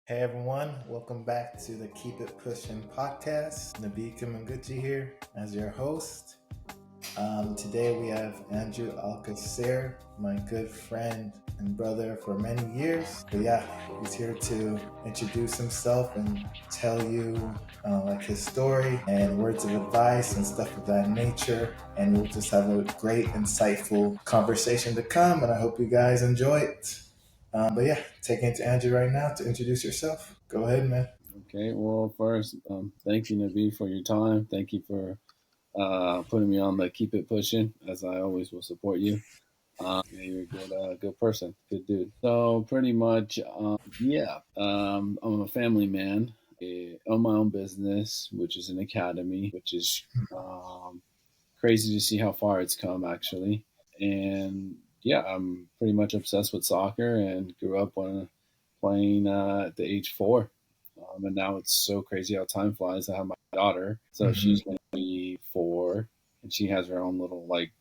Hey everyone, welcome back to the Keep It Pushin Podcast. Nabi Kamanguchi here as your host. Today we have Andrew Alcocer, my good friend and brother for many years. But yeah, he's here to introduce himself and tell you like his story and words of advice and stuff of that nature. And we'll just have a great, insightful conversation to come. And I hope you guys enjoy it. But yeah, taking it to Andrew right now to introduce yourself. Go ahead, man. Okay, well, first, thank you, Nabi, for your time. Thank you for putting me on the Keep It Pushing, as I always will support you. Yeah, you're a good person, good dude. So, pretty much, I'm a family man. I own my own business, which is an academy, which is um, crazy to see how far it's come, actually. And yeah, I'm pretty much obsessed with soccer and grew up playing at the age 4. And now it's so crazy how time flies. I have my daughter, so Mm-hmm. she's going to be 4, and she has her own little like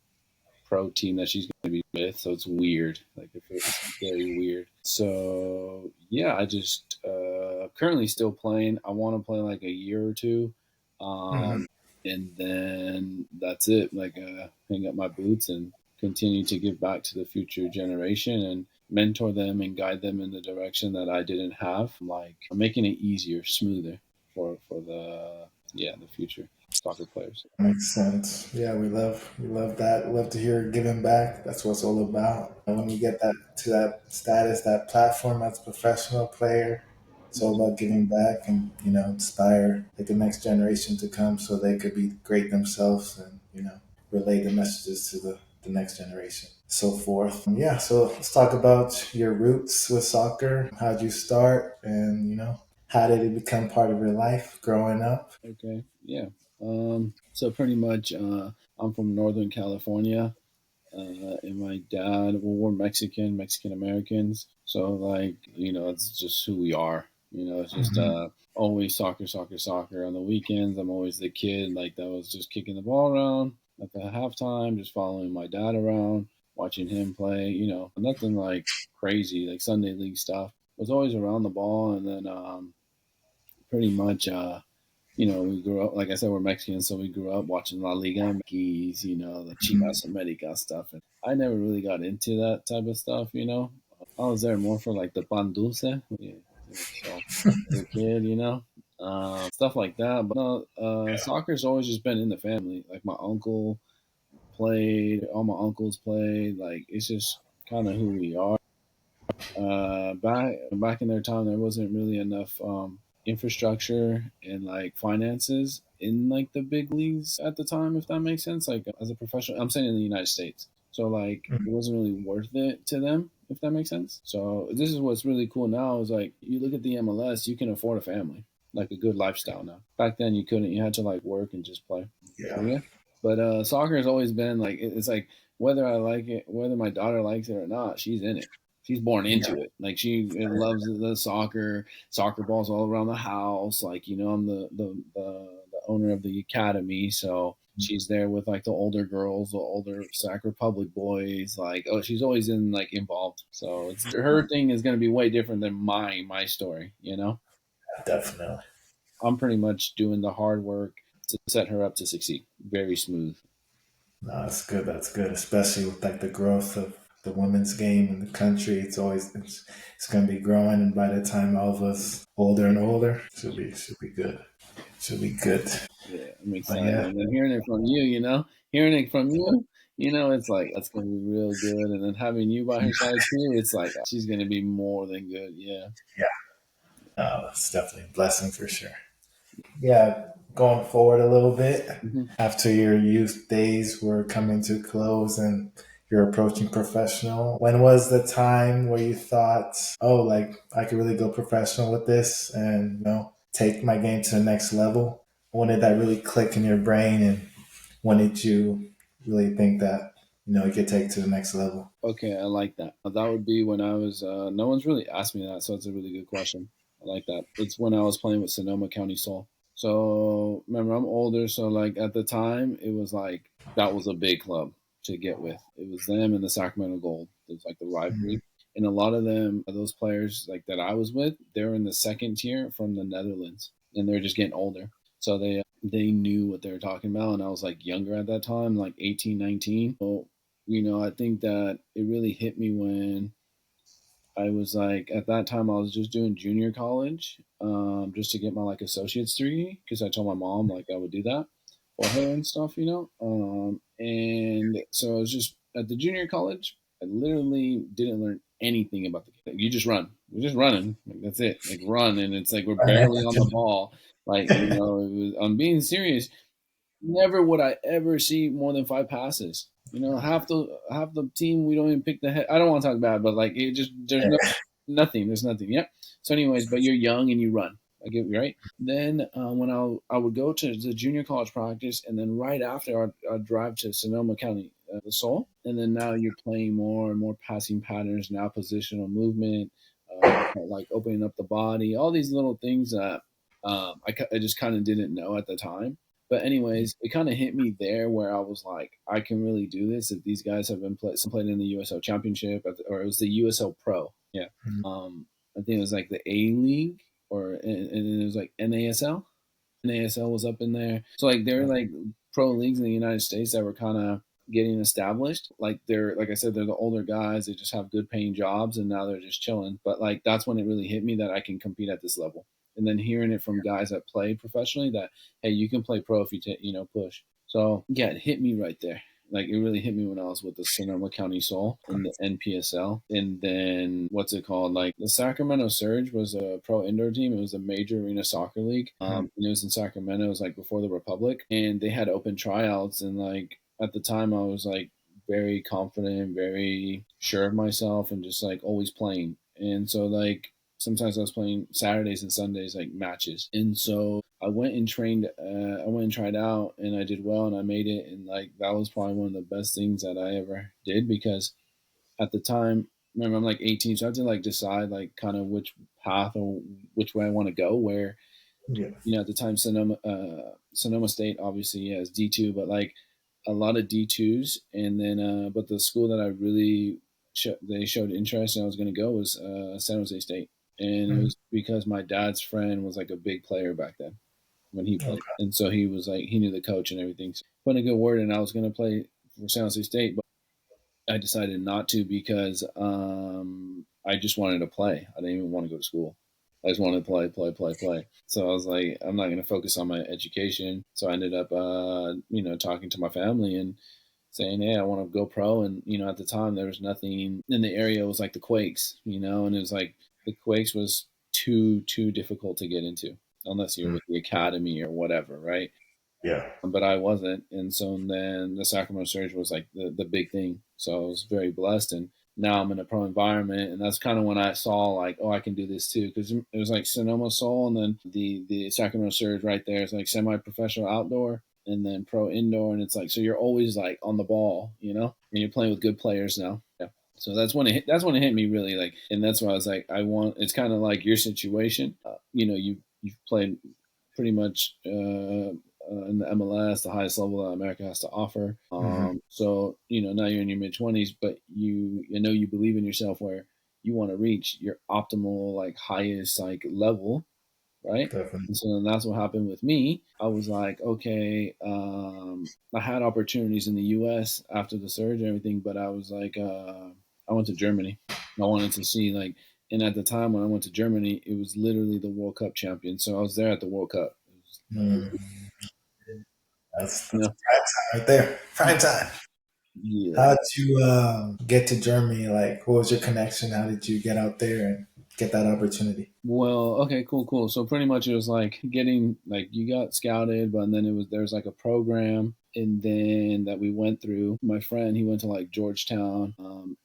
pro team that she's going to be with. So it's weird, like it's very weird. So yeah, I just currently still playing. I want to play like a year or two, Mm-hmm. and then that's it. Like hang up my boots and continue to give back to the future generation and mentor them and guide them in the direction that I didn't have. Like making it easier, smoother for the future soccer players. Makes sense. Yeah, we love that. Love to hear giving back. That's what it's all about. And when you get that to that status, that platform as a professional player, it's all about giving back and inspire like the next generation to come so they could be great themselves and relay the messages to the next generation. So forth. Yeah, so let's talk about your roots with soccer. How'd you start and how did it become part of your life growing up? Okay, yeah. So pretty much, I'm from Northern California, and my dad, well, we're Mexican Americans. So like, it's just who we are. It's just Mhm. always soccer, soccer, soccer. On the weekends, I'm always the kid like that was just kicking the ball around at the halftime, just following my dad around, watching him play. Nothing like crazy, like Sunday league stuff. Was always around the ball, and then pretty much. We grew up, like I said, we're Mexican, so we grew up watching La Liga MX, the Mhm. Chivas America stuff. And I never really got into that type of stuff. I was there more for like the pan dulce, yeah, so as a kid, stuff like that. But no, soccer's always just been in the family. Like my uncle played, all my uncles played. Like it's just kind of who we are. Back in their time, there wasn't really enough infrastructure and like finances in like the big leagues at the time, if that makes sense. Like as a professional, I'm saying in the United States, so like it wasn't really worth it to them, if that makes sense. So this is what's really cool now is like you look at the MLS, you can afford a family, like a good lifestyle now. Back then you couldn't. You had to like work and just play. So Yeah. yeah, but soccer has always been like it's like whether I like it, whether my daughter likes it or not, she's in it. She's born Yeah. into it. Like she loves the soccer balls all around the house. Like I'm the owner of the academy, so she's there with like the older girls, the older Sac Republic boys. Like she's always involved. So it's her thing is going to be way different than my story. Definitely. I'm pretty much doing the hard work to set her up to succeed. Very smooth. No, that's good. That's good, especially with like the growth of the women's game in the country. It's going to be growing, and by the time all of us older and older, should be good. Should be good. Yeah, I'm But excited. yeah, And then hearing it from you, it's like that's gonna be real good. And then having you by her side too, it's like she's gonna be more than good. Yeah. yeah, it's definitely a blessing for sure. Yeah, going forward a little bit Hmm. after your youth days were coming to close and you're approaching professional. When was the time where you thought, "Oh, like I could really go professional with this and take my game to the next level"? When did that really click in your brain, and when did you really think that you could take to the next level? Okay, I like that. That would be when I was. No one's really asked me that, so it's a really good question. I like that. It's when I was playing with Sonoma County Soul. So remember, I'm older, so like at the time, it was like that was a big club to get with. It was them and the Sacramento Gold. It was like the Mhm. rivalry, and a lot of them, those players like that I was with, they're in the second tier from the Netherlands, and they're just getting older. So they knew what they were talking about, and I was like younger at that time, like 18, 19. So, I think that it really hit me when I was like, at that time I was just doing junior college, just to get my like associate's degree, because I told my mom like I would do that for her and stuff. And so I was just at the junior college. I literally didn't learn anything about the game. You just run. We're just running. Like, that's it. Like run, and it's like we're barely on the ball. Like I'm being serious. Never would I ever see more than 5 passes. Half the team we don't even pick the head. I don't want to talk bad, but like it just there's nothing. There's nothing. Yep. So, anyways, but you're young and you run. I get you right. Then when I would go to the junior college practice, and then right after I'd drive to Sonoma County, the Seoul, and then now you're playing more and more passing patterns, now positional movement, like opening up the body, all these little things that I just kind of didn't know at the time. But anyways, it kind of hit me there where I was like, I can really do this. If these guys have been played in the USL Championship, or it was the USL Pro, yeah. I think it was like the A League, and it was like NASL. NASL was up in there. So like there were like pro leagues in the United States that were kind of getting established. Like like I said, they're the older guys. They just have good paying jobs, and now they're just chilling. But like that's when it really hit me that I can compete at this level. And then hearing it from guys that played professionally that, hey, you can play pro if you push. So yeah, it hit me right there. Like it really hit me when I was with the Sonoma County Soul in the NPSL. And then what's it called? Like the Sacramento Surge was a pro indoor team. It was a major arena soccer league. And it was in Sacramento. It was like before the Republic, and they had open tryouts. And like at the time, I was like very confident, very sure of myself, and just like always playing. And so like sometimes I was playing Saturdays and Sundays, like matches. And so I went and trained. I went and tried out, and I did well, and I made it. And like that was probably one of the best things that I ever did, because at the time, remember, I'm like 18, so I had to like decide like kind of which path or which way I want to go. Where Yeah. at the time, Sonoma State obviously has D2, but like a lot of D2s, and then but the school that I really they showed interest and I was going to go was San Jose State, and it was because my dad's friend was like a big player back then when he played, and so he was like he knew the coach and everything. So put in a good word, and I was going to play for San Jose State, but I decided not to because I just wanted to play. I didn't even want to go to school. I just wanted to play, play, play, play. So I was like, I'm not going to focus on my education. So I ended up, talking to my family and saying, hey, I want to go pro. And, at the time there was nothing in the area. It was like the Quakes, and it was like the Quakes was too difficult to get into unless you're with the academy or whatever, right? Yeah. But I wasn't. And so then the Sacramento Surge was like the big thing. So I was very blessed. And now I'm in a pro environment. And that's kind of when I saw like, oh, I can do this too. Because it was like Sonoma Soul, and then the Sacramento Surge right there is like semi-professional outdoor, and then pro indoor. And it's like, so you're always like on the ball, and you're playing with good players now. Yeah. So that's when it hit me really, like, and that's why I was like, it's kind of like your situation. You've played pretty much in the MLS, the highest level that America has to offer. So now you're in your mid-20s, but you believe in yourself where you want to reach your optimal, like highest like level, right? Definitely. And so then that's what happened with me. I was like, okay, I had opportunities in the U.S. after the surge and everything, but I was like, I went to Germany. I wanted to see like, and at the time when I went to Germany, it was literally the World Cup champion. So I was there at the World Cup. That's You prime know, time right there. Prime time. yeah. How did you get to Germany? Like, what was your connection? How did you get out there and get that opportunity? Well, okay, cool. So pretty much it was like getting like you got scouted, but then there's like a program, and then that we went through. My friend, he went to like Georgetown,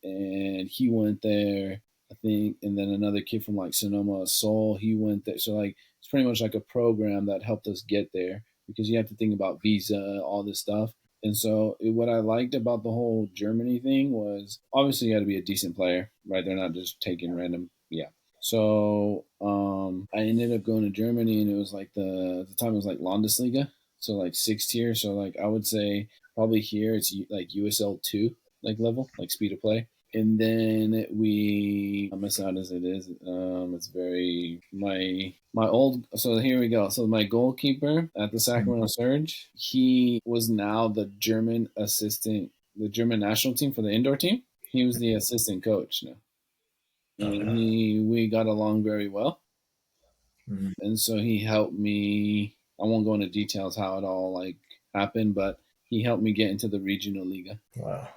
and he went there, I think, and then another kid from like Sonoma Soul, he went there. So like it's pretty much like a program that helped us get there, because you have to think about visa, all this stuff. And so what I liked about the whole Germany thing was obviously you got to be a decent player, right? They're not just taking random, yeah. So I ended up going to Germany, and it was like at the time it was like Landesliga, so like 6th tier. So like I would say probably here it's like USL 2 like level, like speed of play. And then we, as sad as it is, it's very my old. So here we go. So my goalkeeper at the Sacramento Surge, he was now the German assistant, the German national team for the indoor team. He was the assistant coach now, and we got along very well. And so he helped me. I won't go into details how it all like happened, but he helped me get into the regional liga. Wow.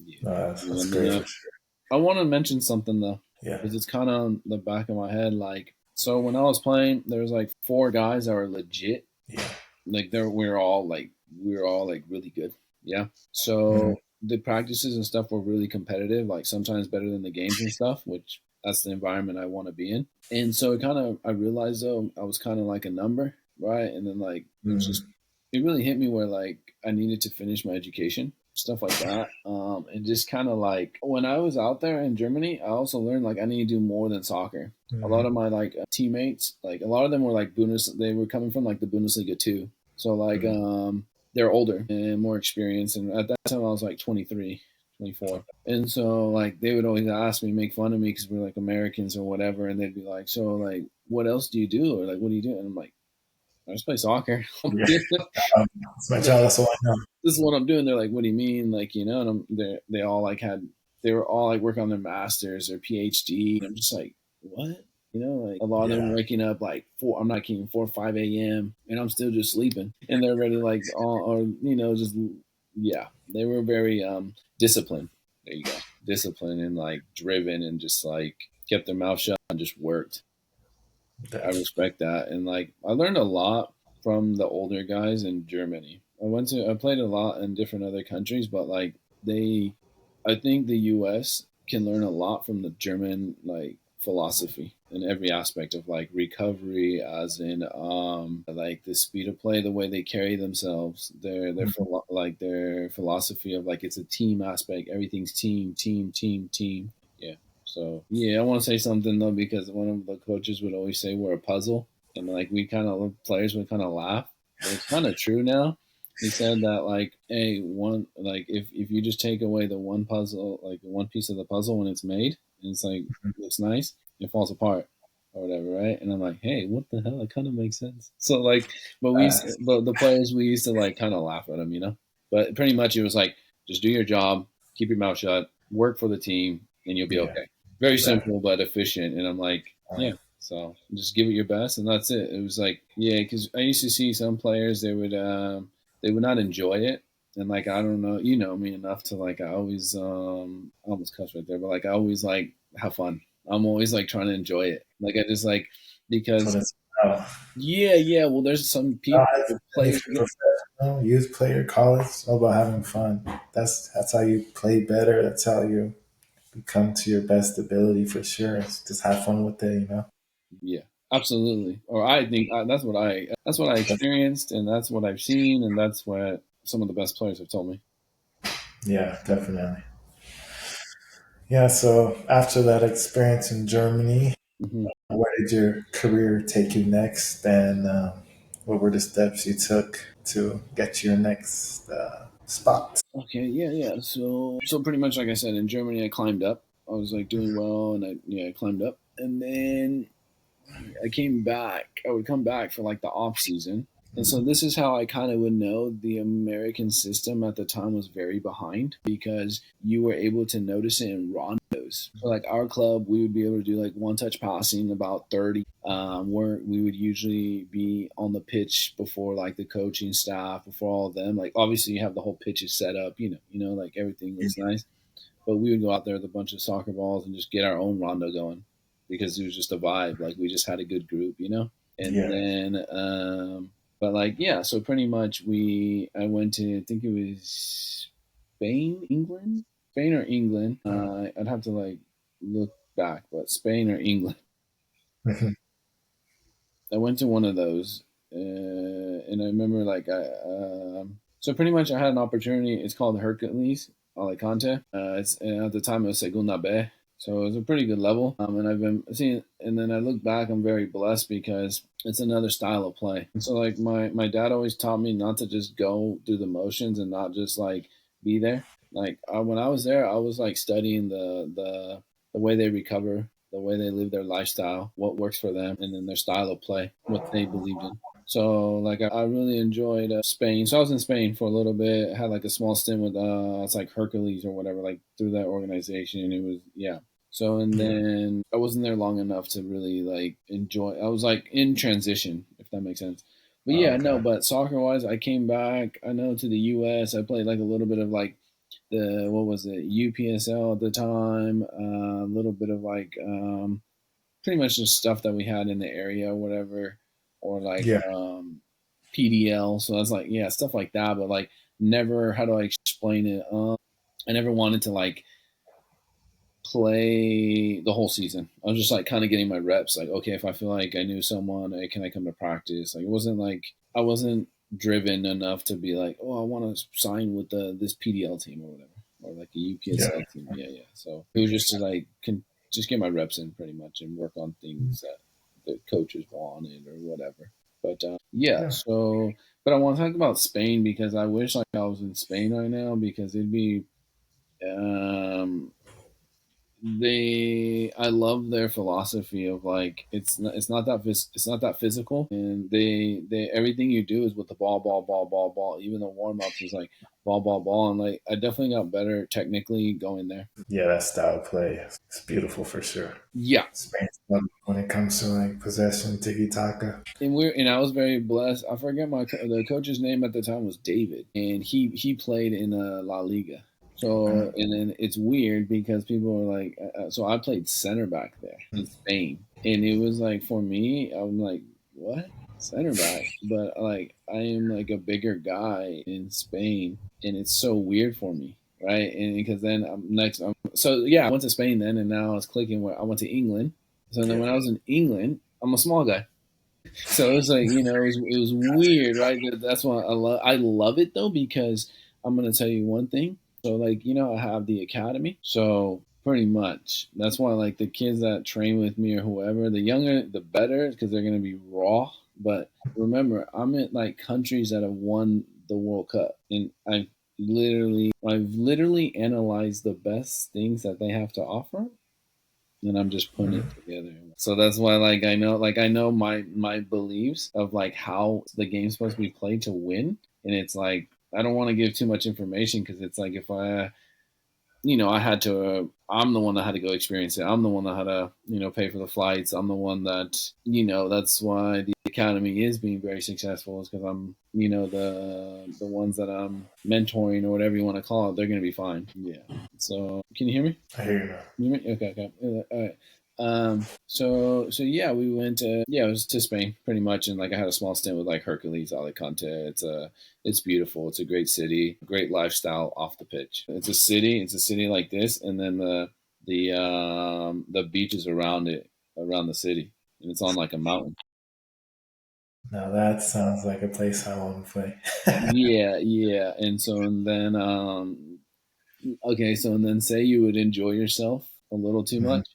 Yeah. No, that's great for sure. I want to mention something though, Yeah. because it's kind of on the back of my head. Like, so when I was playing, there was like 4 guys that were legit. Yeah. Like, we were all like really good. Yeah. So the practices and stuff were really competitive. Like sometimes better than the games and stuff, which that's the environment I want to be in. And so it kind of, I realized though, I was kind of like a number, right? And then like it was just, it really hit me where like I needed to finish my education, stuff like that. And just kind of like when I was out there in Germany, I also learned like I need to do more than soccer. A lot of my like teammates, like a lot of them were like they were coming from like the Bundesliga too. So like they're older and more experienced. And at that time I was like 23, 24. And so like they would always ask me, make fun of me because we're like Americans or whatever. And they'd be like, so like, what else do you do? Or like, what do you do? And I'm like, I just play soccer. That's my job. That's all I know. This is what I'm doing. They're like, what do you mean? Like, you know, and they all like they were all like working on their masters or PhD. And I'm just like, what? You know, like a lot of them waking up like 4, I'm not kidding, 4 or 5 a.m. and I'm still just sleeping. And they're ready like, or, you know, just, yeah, they were very disciplined. There you go. Disciplined and like driven and just like kept their mouth shut and just worked. I respect that. And like, I learned a lot from the older guys in Germany. I played a lot in different other countries, but like I think the US can learn a lot from the German like philosophy in every aspect of like recovery, as in like the speed of play, the way they carry themselves, their like their philosophy of like it's a team aspect, everything's team. Yeah. So yeah, I want to say something though because one of the coaches would always say we're a puzzle, and like players would kind of laugh. But it's kind of true now. He said that like, hey, if you just take away the one puzzle, like one piece of the puzzle when it's made, and it's like looks nice, it falls apart or whatever, right? And I'm like, hey, what the hell? It kind of makes sense. So like, but the players we used to like kind of laugh at them, you know. But pretty much it was like, just do your job, keep your mouth shut, work for the team, and you'll be okay. Very simple but efficient. And I'm like, yeah. So just give it your best, and that's it. It was like, yeah, because I used to see some players they would not enjoy it, and like I don't know, you know me enough to like I always almost cuss right there, but like I always like have fun. I'm always like trying to enjoy it. Like I just like because yeah. Well, there's some people players, youth player, college, all about having fun. That's how you play better. That's how you become to your best ability for sure. It's just have fun with it, you know. Yeah, absolutely. Or I think that's what I experienced, and that's what I've seen, and that's what some of the best players have told me. Yeah, definitely. Yeah. So after that experience in Germany, where did your career take you next, and what were the steps you took to get to your next spot? Okay, yeah. So pretty much like I said, in Germany, I climbed up. I was like doing well, and I climbed up, and then I came back. I would come back for like the off season. And so this is how I kind of would know the American system at the time was very behind because you were able to notice it in rondos. So like our club, we would be able to do like one touch passing about 30. Where we would usually be on the pitch before like the coaching staff, before all of them. Like obviously you have the whole pitches set up, you know, like everything was nice. But we would go out there with a bunch of soccer balls and just get our own rondo going because it was just a vibe. Like we just had a good group, you know? And then, but like, yeah, so pretty much I went to, I think it was Spain or England. I'd have to like look back, but Spain or England. I went to one of those, and I remember like so pretty much I had an opportunity. It's called Hercules Alicante. It's and at the time it was Segunda B, so it was a pretty good level. And I've been seeing, and then I look back, I'm very blessed because it's another style of play. And so like my dad always taught me not to just go through the motions and not just like be there. Like when I was there, I was like studying the way they recover, the way they live their lifestyle, what works for them, and then their style of play, what they believed in. So like I really enjoyed Spain. So I was in Spain for a little bit. Had like a small stint with it's like Hercules or whatever, like through that organization, and it was yeah. So and Yeah. then I wasn't there long enough to really like enjoy. I was like in transition, if that makes sense. But Oh, yeah, no. okay. But soccer wise, I came back. I know to the U.S. I played like a little bit of like the what was it UPSL at the time. A little bit of like pretty much just stuff that we had in the area, or whatever, or like Yeah. PDL. So that's like yeah, stuff like that. But like never. How do I explain it? I never wanted to like play the whole season. I was just like kind of getting my reps. Like, okay, if I feel like I knew someone, hey, can I come to practice? Like, it wasn't like I wasn't driven enough to be like, oh, I want to sign with this PDL team or whatever, or like a Yeah. UPSL team. Yeah, yeah. So it was just to like can just get my reps in pretty much and work on things that the coaches wanted or whatever. But yeah, Yeah. so but I want to talk about Spain because I wish like I was in Spain right now because it'd be um I love their philosophy of like it's not that physical, and they everything you do is with the ball. Even the warm ups is like ball, and like I definitely got better technically going there. Yeah, that style of play is beautiful for sure. Yeah, Spain's when it comes to like possession, tiki taka. and I was very blessed. I forget the coach's name at the time was David, and he played in La Liga. So Okay. and then it's weird because people are like, so I played center back there in Spain, and it was like for me, I'm like, what center back? But like I am like a bigger guy in Spain, and it's so weird for me, right? And because then so yeah, I went to Spain then, and now it's clicking where I went to England. So then Yeah. when I was in England, I'm a small guy. So it was like it was weird, right? That's why I love it though because I'm gonna tell you one thing. So like I have the academy, so pretty much that's why like the kids that train with me or whoever, the younger the better because they're gonna be raw. But remember, I'm in like countries that have won the World Cup, and I've literally analyzed the best things that they have to offer, and I'm just putting it Mhm. together. So that's why like I know my beliefs of like how the game's supposed to be played to win, and it's like I don't want to give too much information because it's like if I I had to. I'm the one that had to go experience it. I'm the one that had to, pay for the flights. I'm the one that, that's why the academy is being very successful is because I'm, the ones that I'm mentoring or whatever you want to call it, they're going to be fine. Yeah. So, can you hear me? I hear you now. You mean? Okay, okay. All right. So yeah, we went to yeah, it was to Spain pretty much, and like I had a small stint with like Hercules Alicante. It's beautiful. It's a great city, great lifestyle off the pitch. It's a city like this, and then the beaches around it, around the city, and it's on like a mountain. Now that sounds like a place I want to play. Yeah, yeah. And then okay, so and then say you would enjoy yourself a little too Mhm. much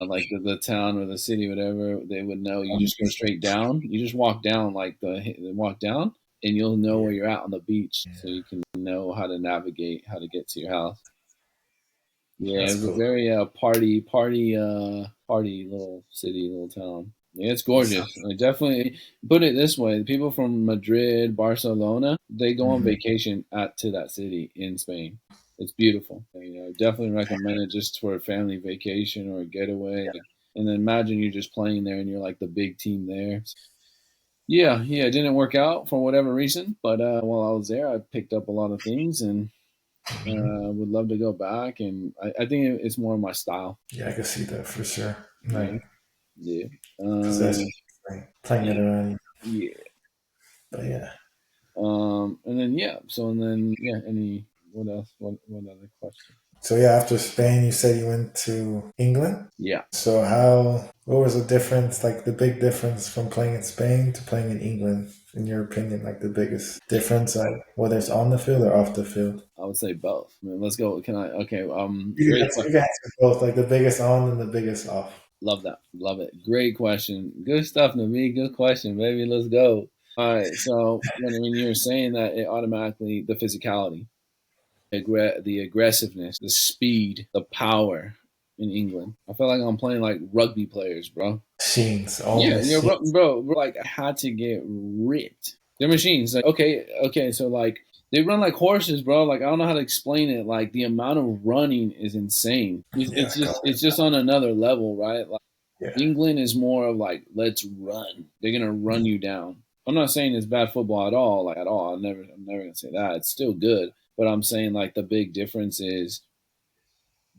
like the town or the city, whatever, they would know. You just go straight down. You just walk down, like walk down, and you'll know Yeah. where you're at on the beach, so Yeah. you can know how to navigate, how to get to your house. Yeah, That's it was a cool. very party little city, little town. Yeah, it's That gorgeous. sounds. I definitely put it this way: the people from Madrid, Barcelona, they go on Mhm. vacation to that city in Spain. It's beautiful. Definitely recommend it just for a family vacation or a getaway. Like, and then imagine you're just playing there and you're like the big team there. Yeah, yeah, it didn't work out for whatever reason, but while I was there, I picked up a lot of things and Mhm. would love to go back, and I think it's more my style. Yeah, I can see that for sure. Yeah, Like yeah, possession, like playing it yeah, around. yeah. But yeah. And then yeah, so and then yeah. Any what else? What other question? So yeah, after Spain, you said you went to England. Yeah, So what was the difference, like the big difference from playing in Spain to playing in England, in your opinion, like the biggest difference, like whether it's on the field or off the field? I would say both. I mean, let's go. Can I? Okay. You can Great answer, question. you can answer both, like the biggest on and the biggest off. Love that. Love it. Great question. Good stuff, Navi. Good question, baby. Let's go. All right. So when you were saying that, it automatically the physicality. the aggressiveness, the speed, the power in England. I felt like I'm playing like rugby players, bro. Machines, all Yeah, machines. bro, like I had to get ripped. They're machines. Like, okay, so like they run like horses, bro. Like I don't know how to explain it. Like the amount of running is insane. Yeah, It's just on another level, right? Like yeah, England is more of like let's run. They're gonna run you down. I'm not saying it's bad football at all, like at all. I'm never gonna say that. It's still good, but I'm saying like the big difference is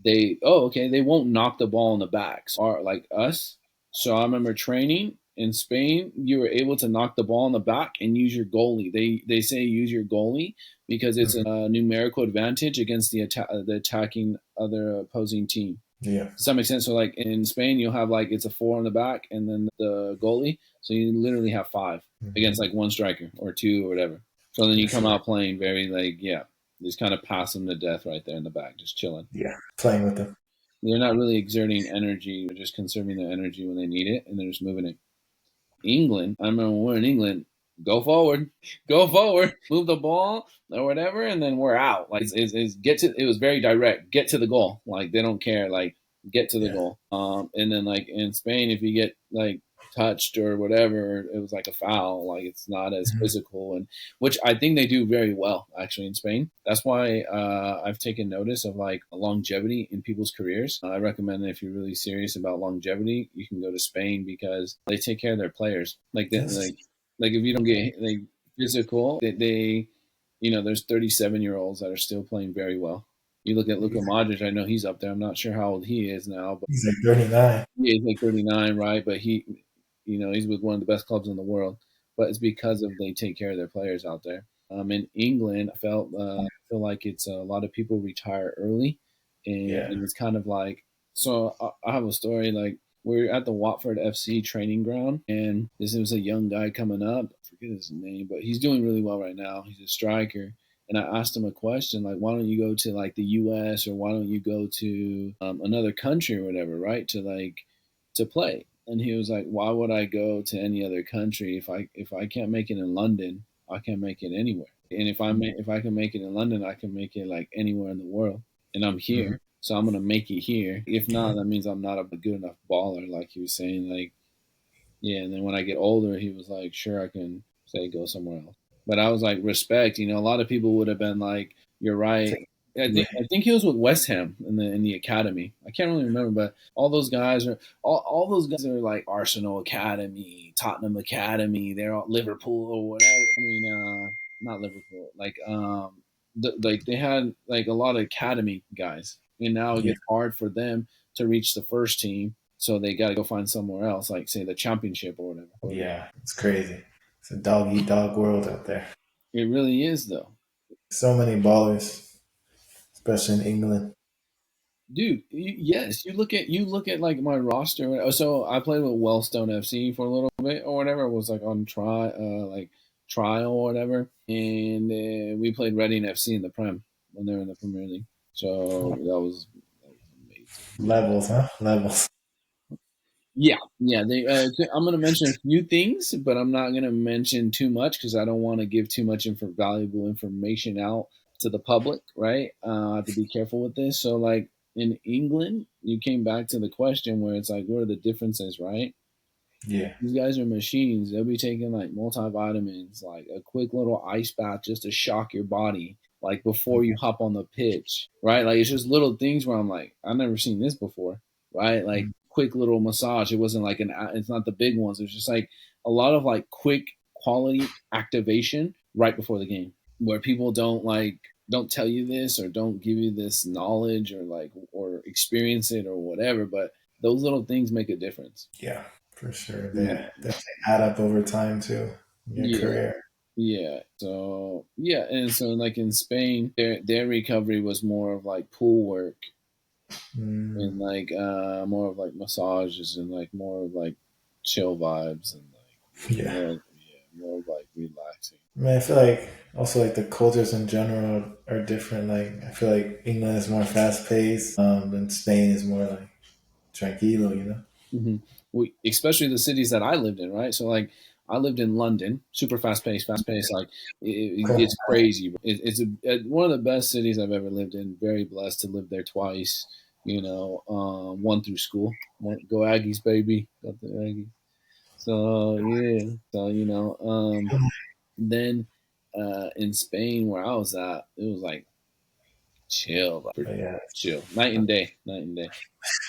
they won't knock the ball in the back. So, like us. So I remember training in Spain, you were able to knock the ball in the back and use your goalie. They say use your goalie because it's mhm, a numerical advantage against the attacking other opposing team. yeah, Does that make sense? So like in Spain, you'll have like it's a four on the back and then the goalie. So you literally have five mhm, against like one striker or two or whatever. So then for you come sure. out playing very like just kind of pass them to death right there in the back, just chilling. Yeah, playing with them. They're not really exerting energy; they're just conserving their energy when they need it, and they're just moving it. England, I remember when we're in England, go forward, move the ball or whatever, and then we're out. Like it's get to. It was very direct. Get to the goal. Like they don't care. Like get to the Yeah, goal. And then like in Spain, if you get like touched or whatever, it was like a foul. Like it's not as mhm, physical, and which I think they do very well actually in Spain. That's why I've taken notice of like longevity in people's careers. I recommend that if you're really serious about longevity, you can go to Spain because they take care of their players. that's Like if you don't get like physical, they there's 37-year-olds that are still playing very well. You look at Luka he's, Modric. I know he's up there. I'm not sure how old he is now, but he's like 39. yeah, he's like 39, right? But he's with one of the best clubs in the world. But it's because of they take care of their players out there. In England, I feel like it's a lot of people retire early, Yeah, and it's kind of like so. I have a story like we're at the Watford FC training ground, and this was a young guy coming up. I forget his name, but he's doing really well right now. He's a striker, and I asked him a question like, why don't you go to like the U.S. or why don't you go to another country or whatever, right? To play. And he was like, why would I go to any other country if I can't make it in London, I can't make it anywhere. And if I can make it in London, I can make it like anywhere in the world. And I'm mhm, here, so I'm gonna make it here. If yeah, not, that means I'm not a good enough baller, like he was saying. Like yeah, and then when I get older, he was like, sure, I can say go somewhere else. But I was like, respect. A lot of people would have been like, you're right. take, yeah, I think he was with West Ham in the academy. I can't really remember, but all those guys are like Arsenal Academy, Tottenham Academy. They're all Liverpool or whatever. I mean, not Liverpool. Like they had like a lot of academy guys, and now it yeah, gets hard for them to reach the first team, so they got to go find somewhere else, like say the championship or whatever. yeah. It's crazy. It's a dog eat dog world out there. It really is, though, So many ballers, especially in England. dude. Yes, you look at like my roster. So I played with Wellstone FC for a little bit or whatever. It was like on trial or whatever, and we played Reading FC in the Prem when they were in the Premier League. So that was amazing. Levels, huh? Levels. Yeah, yeah. I'm going to mention a few things, but I'm not going to mention too much because I don't want to give too much valuable information out to the public. Right? I have to be careful with this. So, like in England, you came back to the question where it's like, what are the differences, right? Yeah. These guys are machines. They'll be taking like multivitamins, like a quick little ice bath just to shock your body, like before you hop on the pitch, right? Like it's just little things where I'm like, I've never seen this before, right? Like Mhm. quick little massage. It wasn't like it's not the big ones. It's just like a lot of like quick quality activation right before the game, where people don't tell you this or don't give you this knowledge or like or experience it or whatever, but those little things make a difference. Yeah, for sure. Yeah. They add up over time too in your Yeah, career. yeah. So yeah, and so like in Spain, their recovery was more of like pool work Mm, and like more of like massages and like more of like chill vibes and like yeah. more of like relaxing. I mean, I feel like also like the cultures in general are different. Like I feel like England is more fast paced, and Spain is more like tranquilo. We especially the cities that I lived in, right? So like I lived in London, super fast paced, like Okay. it's crazy. It's one of the best cities I've ever lived in. Very blessed to live there twice. One through school. Go Aggies, baby. Got the Aggies. So yeah, so then in Spain where I was at, it was like chill, But yeah, chill, night and day, night and day.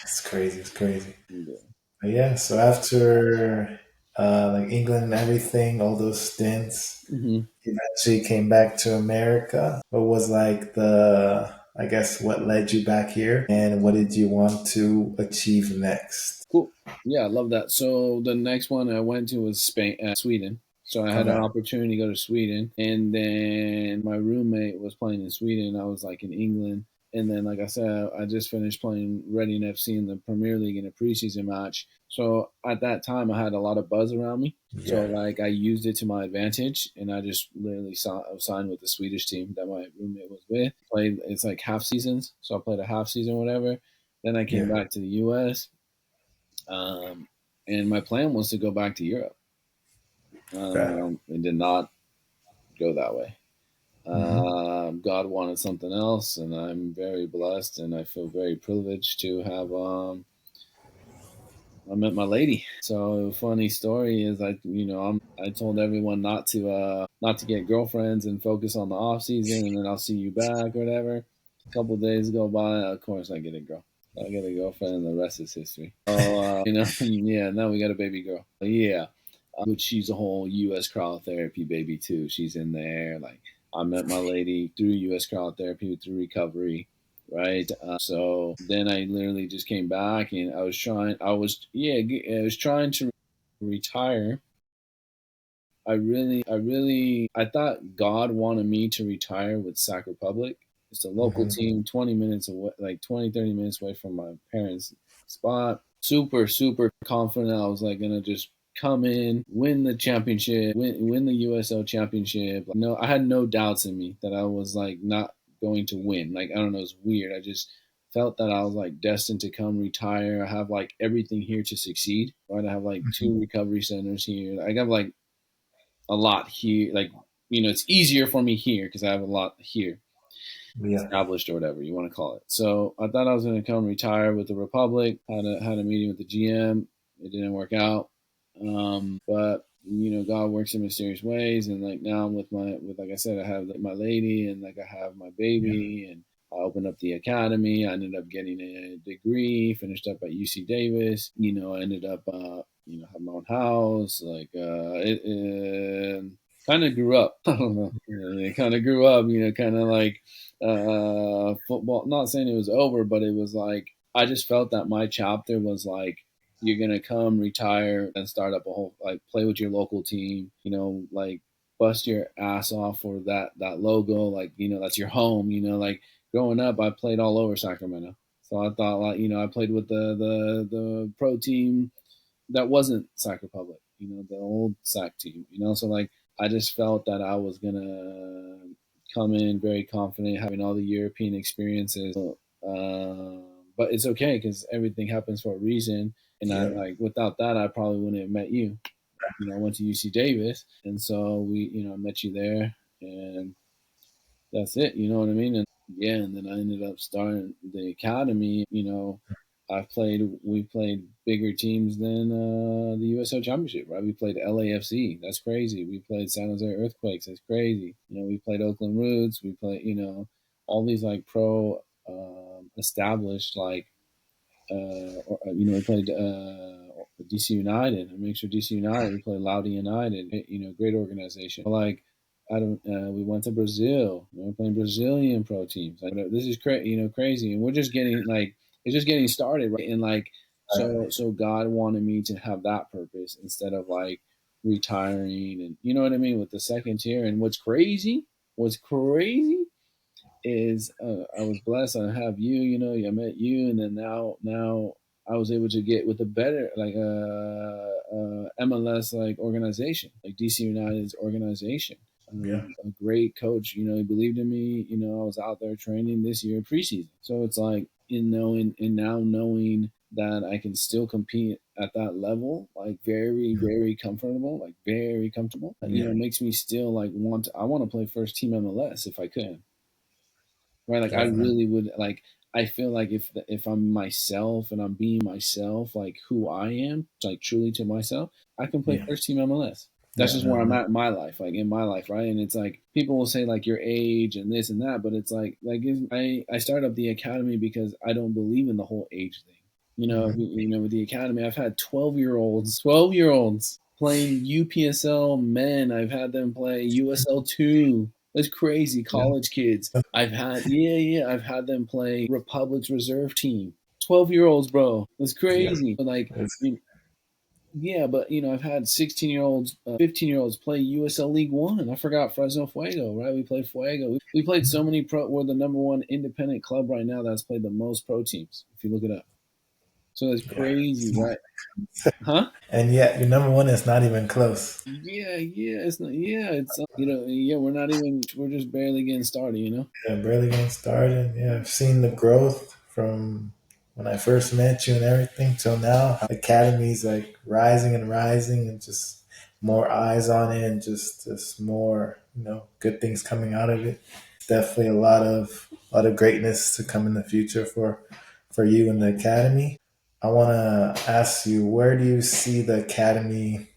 it's crazy. It's crazy. Yeah. But yeah, so after like England and everything, all those stints, Mm-hmm. eventually came back to America. What was like I guess, what led you back here, and what did you want to achieve next? Cool. Yeah, I love that. So the next one I went to was Spain, Sweden. So I had an Okay. opportunity to go to Sweden, and then my roommate was playing in Sweden. I was like in England, and then like I said, I just finished playing Reading FC in the Premier League in a preseason match. So at that time, I had a lot of buzz around me. So Yeah. like I used it to my advantage, and I just literally signed with the Swedish team that my roommate was with. Played it's like half seasons, so I played a half season, whatever. Then I came Yeah. back to the U.S. And my plan was to go back to Europe. Okay. It did not go that way. Hmm. God wanted something else, and I'm very blessed, and I feel very privileged to have. I met my lady. So funny story is I told everyone not to get girlfriends and focus on the off season, and then I'll see you back or whatever. A couple of days go by, of course I get a girl. I get a girlfriend, and the rest is history. So yeah, now we got a baby girl. Yeah, but she's a whole U.S. cryotherapy baby too. She's in there. Like I met my lady through U.S. cryotherapy through recovery, right? So then I literally just came back, and I was trying to retire. I thought God wanted me to retire with Sac Republic. It's a local Hmm. team, 20 minutes away, like 20, 30 minutes away from my parents' spot. Super, super confident I was like going to just come in, win the championship, win the USL championship. No, I had no doubts in me that I was like not going to win. Like, I don't know, it's weird. I just felt that I was like destined to come retire. I have like everything here to succeed, right? I have like Hmm. two recovery centers here. I got like a lot here. Like, it's easier for me here because I have a lot here Yeah. established or whatever you want to call it. So I thought I was going to come retire with the Republic. Had a meeting with the GM. It didn't work out. But God works in mysterious ways, and like now I'm with like I said, I have like my lady, and like I have my Yeah. baby, and I opened up the academy. I ended up getting a degree, finished up at UC Davis. I ended up have my own house. Like it kind of grew up. I don't know. It kind of grew up. Kind of like football. Not saying it was over, but it was like I just felt that my chapter was like you're gonna come retire and start up a whole like play with your local team. Like bust your ass off for that logo. Like that's your home. Like growing up, I played all over Sacramento. So I thought like I played with the pro team that wasn't Sac Republic, the old Sac team, So like I just felt that I was gonna come in very confident, having all the European experiences. But it's okay because everything happens for a reason. And I Yeah. like without that, I probably wouldn't have met you. I went to UC Davis, and so I met you there, and that's it. You know what I mean? And yeah, and then I ended up starting the academy. We played bigger teams than the USL Championship, right? We played LAFC. That's crazy. We played San Jose Earthquakes. That's crazy. We played Oakland Roots. We played, all these like pro established like we played DC United. I make sure DC United. We played Loudy United. Great organization. Like I don't. We went to Brazil. We're playing Brazilian pro teams. Like this is crazy, and we're just getting like it's just getting started, right? And like so God wanted me to have that purpose instead of like retiring, and you know what I mean with the second tier. And what's crazy is I was blessed. I have you, I met you, and then now I was able to get with a better like MLS like organization, like DC United's organization. Yeah. A great coach, he believed in me. I was out there training this year preseason, so it's like in knowing and now knowing that I can still compete at that level, like very, very comfortable, like very comfortable. You know, it makes me still like I want to play first team MLS if I could, right? Like I Definitely. really would like. I feel like if I'm myself and I'm being myself, like who I am, like truly to myself, I can play Yeah. first team MLS. That's just where I'm Definitely. at in my life, like in my life, right? And it's like people will say like your age and this and that, but it's I started up the academy because I don't believe in the whole age thing. You know, with the academy, I've had 12-year-olds playing UPSL men. I've had them play USL two. That's crazy, Yeah. college kids. I've had them play Republic's reserve team. 12-year-olds, bro. That's Yeah. crazy. But like, yeah, but I've had 16-year-olds, 15-year-olds play USL League One. I forgot Fresno Fuego, right? We played Fuego. We played so many pro. We're the number one independent club right now that's played the most pro teams. If you look it up, so it's Yeah. crazy, right? Huh? And yet, your number one is not even close. Yeah. It's not. Yeah, it's yeah. We're not even. We're just barely getting started. Yeah, barely getting started. Yeah, I've seen the growth from when I first met you and everything till now. Academy's like rising and rising, and just more eyes on it, and just more good things coming out of it. Definitely a lot of greatness to come in the future for you and the academy. I want to ask you, where do you see the academy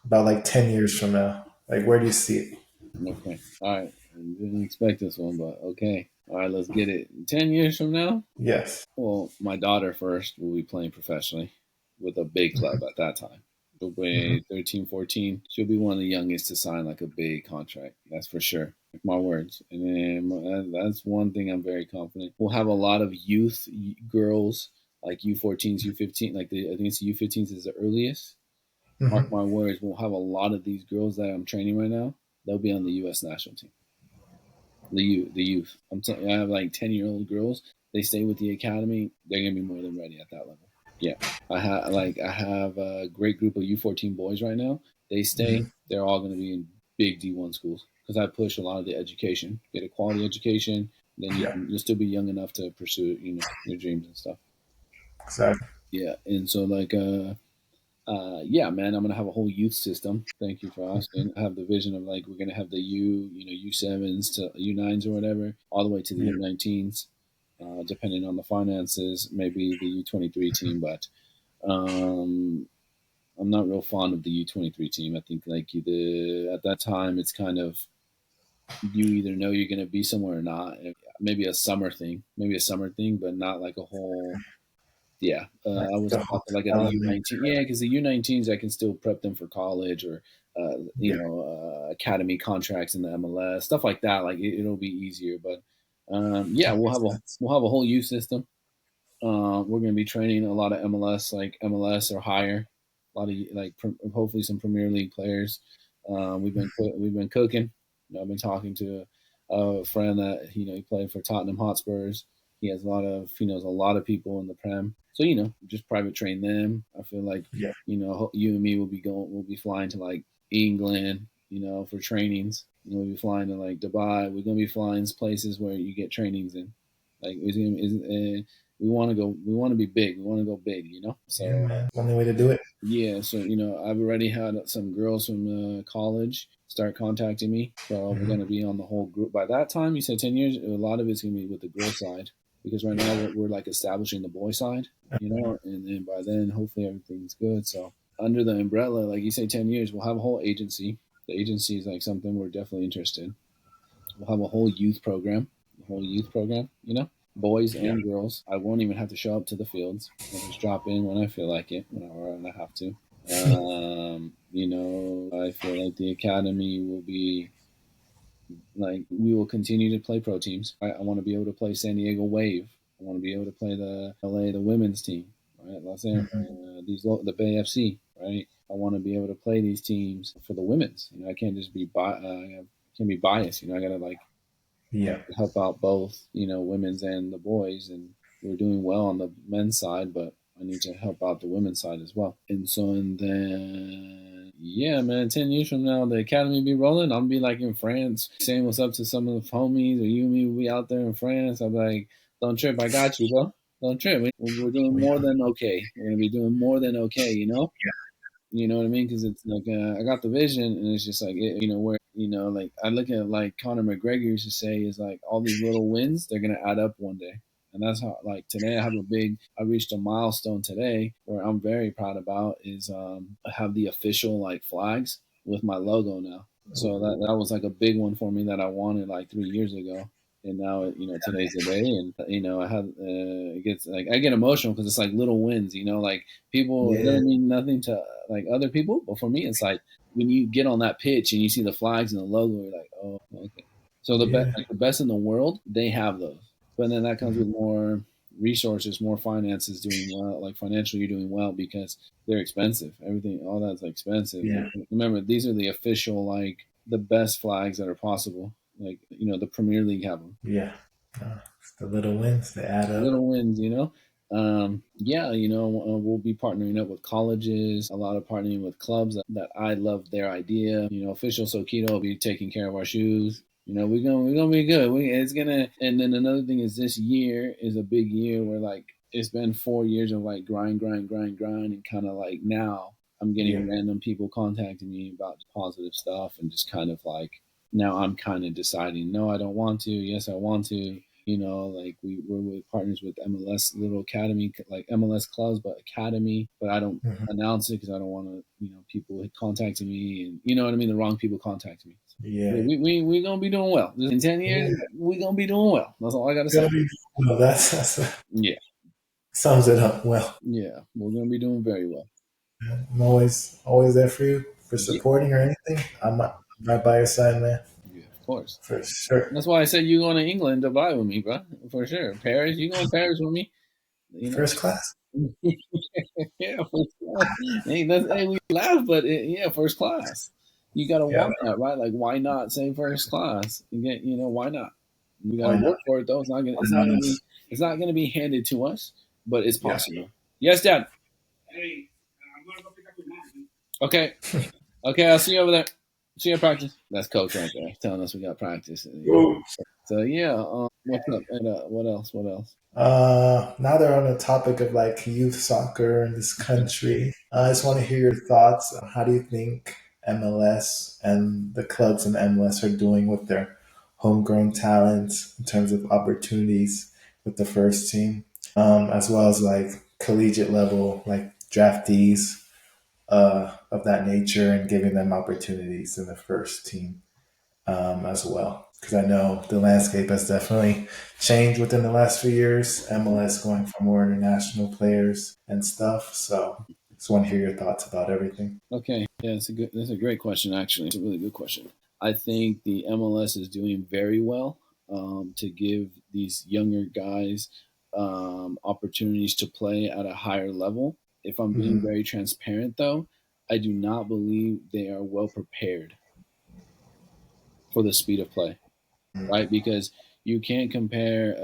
about like 10 years from now? Like, where do you see it? Okay. All right. I didn't expect this one, but okay. All right, let's get it. 10 years from now. Yes. Well, my daughter first will be playing professionally with a big club at that time. She'll Hmm. be 13, 14. She'll be one of the youngest to sign like a big contract. That's for sure. My words. And then that's one thing I'm very confident. We'll have a lot of youth girls, like U14s, U15. I think it's U15s is the earliest. Mark Hmm. my words. We'll have a lot of these girls that I'm training right now. They'll be on the U.S. national team. The youth. I have like 10-year-old girls. They stay with the academy. They're gonna be more than ready at that level. Yeah, I have a great group of U14 boys right now. They stay. Hmm. They're all gonna be in big D1 schools because I push a lot of the education. Get a quality education. Then Yeah, you'll still be young enough to pursue your dreams and stuff. exactly. Yeah, and so yeah, man, I'm gonna have a whole youth system. Thank you for asking. I have the vision of like we're gonna have the U7s to U9s or whatever, all the way to the Yeah. U19s, depending on the finances. Maybe the U23 team, but um, I'm not real fond of the U23 team. I think like at that time it's kind of you either know you're gonna be somewhere or not. Maybe a summer thing, but not like a whole yeah, Like I was the whole about to like at the development. U19. Yeah, because the U19s I can still prep them for college or Yeah. academy contracts in the MLS stuff like that. Like it'll be easier. But yeah, That makes sense. we'll have a whole youth system. We're going to be training a lot of MLS, like MLS or higher. A lot of hopefully some Premier League players. We've been cooking. I've been talking to a friend that he played for Tottenham Hotspurs. He knows a lot of people in the Prem. So just private train them. I feel like Yeah. you and me we'll be flying to like England, for trainings. We'll be flying to like Dubai. We're gonna be flying places where you get trainings in. Like we want to go. We want to be big. We want to go big. Yeah, So man. Only way to do it. yeah. So I've already had some girls from college start contacting me. So we're Hmm. gonna be on the whole group. By that time, you said 10 years. A lot of it's gonna be with the girl side because right now we're like establishing the boy side. And then by then hopefully everything's good. So under the umbrella, like you say, 10 years, we'll have a whole agency. The agency is like something we're definitely interested in. We'll have a whole youth program, boys Yeah. and girls. I won't even have to show up to the fields. I'll just drop in when I feel like it, when I have to. I feel like the academy will be like we will continue to play pro teams. I want to be able to play San Diego Wave. I want to be able to play the LA the women's team, right? Los Angeles, Hmm. the Bay FC, right? I want to be able to play these teams for the women's. I can't just be can be biased. I gotta like Yeah. help out both, women's and the boys. And we're doing well on the men's side, but I need to help out the women's side as well. And then, yeah, man, 10 years from now, the academy be rolling. I'll be like in France saying what's up to some of the homies, or you and me will be out there in France. I'll be like, don't trip, I got you, bro. Don't trip. We're doing more than okay. We're gonna be doing more than okay. You know what I mean? Because it's like I got the vision, and it's just like where like I look at like Conor McGregor used to say is like all these little wins they're gonna add up one day, and that's how like today I reached a milestone today where I'm very proud about is I have the official like flags with my logo now. So that was like a big one for me that I wanted like 3 years ago, and now today's the day, and I have it gets like I get emotional because it's like little wins, like people it Yeah, doesn't mean nothing to like other people, but for me it's like when you get on that pitch and you see the flags and the logo, you're like, oh, okay. So yeah, the best in the world, they have those, but then that comes mhm, with more resources, more finances, doing well, like financially you're doing well because they're expensive. Everything, all that's expensive. yeah, Like, remember, these are the official, like the best flags that are possible. Like the Premier League have them. yeah. It's the little wins that add up. Little wins. Yeah, we'll be partnering up with colleges, a lot of partnering with clubs that I love their idea. Official Sokito will be taking care of our shoes. We're gonna be good. It's gonna. And then another thing is this year is a big year where like it's been 4 years of like grind, and kind of like now I'm Yeah, getting random people contacting me about positive stuff and just kind of like now I'm kind of deciding no, I don't want to. Yes, I want to. Like we're with partners with MLS little academy, like MLS clubs, but academy. But I don't mhm, announce it because I don't want to, people contacting me, and you know what I mean. The wrong people contacting me. yeah, We gonna be doing well in 10 years. yeah. We gonna be doing well. That's all I gotta say. Gonna be, well, that's Yeah, sums it up well. yeah, we're gonna be doing very well. I'm always there for you for Yeah, supporting or anything. I'm right by your side, man, yeah, of course. for sure. That's why I said you going to England to buy with me, bro. For sure. Paris, you going to Paris with me? You know. First class. Yeah, first class. Hey, we laugh, but yeah, first class. You gotta Yeah, want that, right? Like, why not say first class? Why not? We gotta why not? work for it though. It's not gonna. Why It's not not gonna be. us? It's not gonna be handed to us, but it's Yeah, possible. Yes, Dad. Hey, I'm gonna go pick up your mom. Okay. Okay. I'll see you over there. See you at practice. That's coach right there, telling us we got practice. Ooh. So yeah. What's up? And what else? What else? Now they're on the topic of like youth soccer in this country. I just want to hear your thoughts. How do you think MLS and the clubs in MLS are doing with their homegrown talents in terms of opportunities with the first team, as well as like collegiate level, like draftees of that nature, and giving them opportunities in the first team as well. Because I know the landscape has definitely changed within the last few years. MLS going for more international players and stuff. So just want to hear your thoughts about everything. Okay, yeah, that's a great question. Actually, it's a really good question. I think the MLS is doing very well to give these younger guys opportunities to play at a higher level. If I'm being Hmm. very transparent, though, I do not believe they are well prepared for the speed of play, right? Because you can't compare